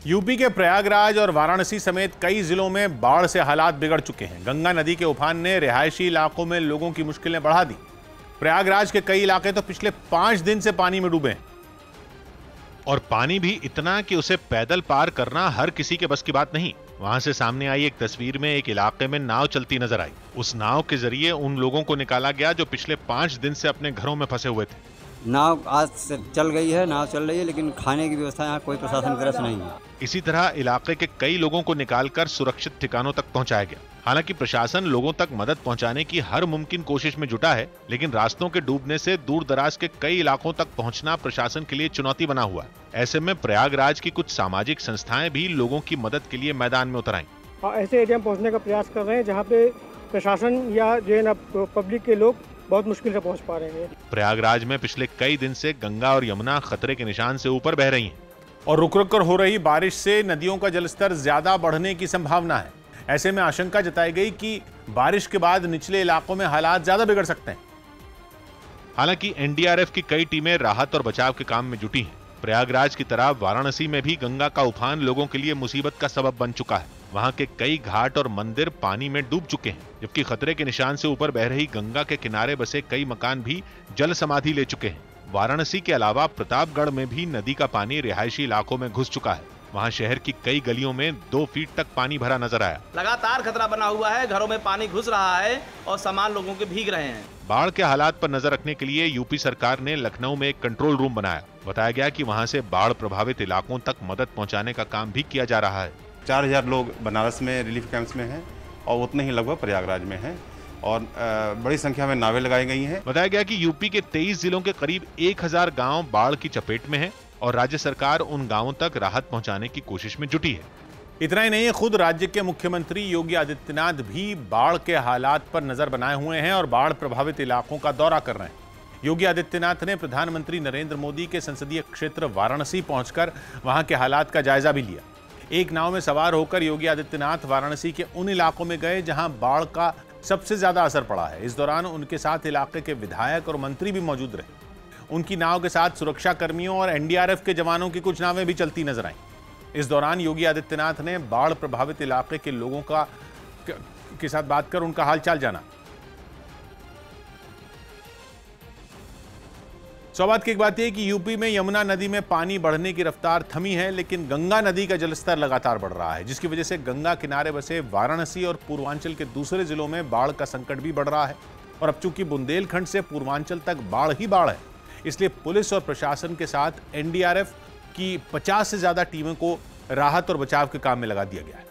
UP के प्रयागराज और वाराणसी समेत कई जिलों में बाढ़ से हालात बिगड़ चुके हैं। गंगा नदी के उफान ने रिहायशी इलाकों में लोगों की मुश्किलें बढ़ा दी। प्रयागराज के कई इलाके तो पिछले 5 दिन से पानी में डूबे हैं। और पानी भी इतना कि उसे पैदल पार करना हर किसी के बस की बात नहीं। वहां से सामने आई एक तस्वीर में एक इलाके में नाव चलती नजर आई। उस नाव के जरिए उन लोगों को निकाला गया जो पिछले 5 दिन से अपने घरों में फंसे हुए थे। नाव आज से चल गई है, नाव चल रही है, लेकिन खाने की व्यवस्था यहाँ कोई प्रशासन की तरफ से नहीं है। इसी तरह इलाके के कई लोगों को निकालकर सुरक्षित ठिकानों तक पहुंचाया गया। हालांकि प्रशासन लोगों तक मदद पहुंचाने की हर मुमकिन कोशिश में जुटा है, लेकिन रास्तों के डूबने से दूर दराज के कई इलाकों तक पहुंचना प्रशासन के लिए चुनौती बना हुआ है। ऐसे में प्रयागराज की कुछ सामाजिक संस्थाएं भी लोगों की मदद के लिए मैदान में उतर आईं। ऐसे एरिया में पहुंचने का प्रयास कर रहे हैं जहां पे प्रशासन या जो है ना पब्लिक के लोग बहुत मुश्किल से पहुंच पा रहे हैं। प्रयागराज में पिछले कई दिन से गंगा और यमुना खतरे के निशान से ऊपर बह रही हैं। और रुक रुक कर हो रही बारिश से नदियों का जलस्तर ज्यादा बढ़ने की संभावना है। ऐसे में आशंका जताई गई कि बारिश के बाद निचले इलाकों में हालात ज्यादा बिगड़ सकते हैं। हालांकि एनडीआरएफ की कई टीमें राहत और बचाव के काम में जुटी हैं। प्रयागराज की तरह वाराणसी में भी गंगा का उफान लोगों के लिए मुसीबत का सबब बन चुका है। वहां के कई घाट और मंदिर पानी में डूब चुके हैं, जबकि खतरे के निशान से ऊपर बह रही गंगा के किनारे बसे कई मकान भी जल समाधि ले चुके हैं। वाराणसी के अलावा प्रतापगढ़ में भी नदी का पानी रिहायशी इलाकों में घुस चुका है। वहां शहर की कई गलियों में 2 फीट तक पानी भरा नजर आया। लगातार खतरा बना हुआ है, घरों में पानी घुस रहा है और सामान लोगों के भीग रहे हैं। बाढ़ के हालात पर नजर रखने के लिए यूपी सरकार ने लखनऊ में एक कंट्रोल रूम बनाया। बताया गया कि वहां से बाढ़ प्रभावित इलाकों तक मदद पहुंचाने का काम भी किया जा रहा है। 4000 लोग बनारस में रिलीफ कैंप्स में हैं और उतने ही लगभग प्रयागराज में हैं और बड़ी संख्या में नावें लगाई गई हैं। बताया गया कि यूपी के 23 जिलों के करीब 1000 गांव बाढ़ की चपेट में हैं और राज्य सरकार उन गांवों तक राहत पहुंचाने की कोशिश में जुटी है। इतना ही नहीं, खुद राज्य के मुख्यमंत्री योगी आदित्यनाथ भी बाढ़ के हालात पर नजर बनाए हुए हैं और बाढ़ प्रभावित इलाकों का दौरा कर रहे हैं। योगी आदित्यनाथ ने प्रधानमंत्री नरेंद्र मोदी के संसदीय क्षेत्र वाराणसी पहुंचकर वहां के हालात का जायजा भी लिया। एक नाव में सवार होकर योगी आदित्यनाथ वाराणसी के उन इलाकों में गए जहां बाढ़ का सबसे ज्यादा असर पड़ा है। इस दौरान उनके साथ इलाके के विधायक और मंत्री भी मौजूद रहे। उनकी नाव के साथ सुरक्षा कर्मियों और एनडीआरएफ के जवानों की कुछ नावें भी चलती नजर आईं। इस दौरान योगी आदित्यनाथ ने बाढ़ प्रभावित इलाके के लोगों के साथ बात कर उनका हालचाल जाना। सौभाग्य की एक बात यह कि यूपी में यमुना नदी में पानी बढ़ने की रफ्तार थमी है, लेकिन गंगा नदी का जलस्तर लगातार बढ़ रहा है, जिसकी वजह से गंगा किनारे बसे वाराणसी और पूर्वांचल के दूसरे जिलों में बाढ़ का संकट भी बढ़ रहा है। और अब चूंकि बुंदेलखंड से पूर्वांचल तक बाढ़ ही बाढ़ है, इसलिए पुलिस और प्रशासन के साथ एनडीआरएफ की 50 से ज्यादा टीमों को राहत और बचाव के काम में लगा दिया गया है।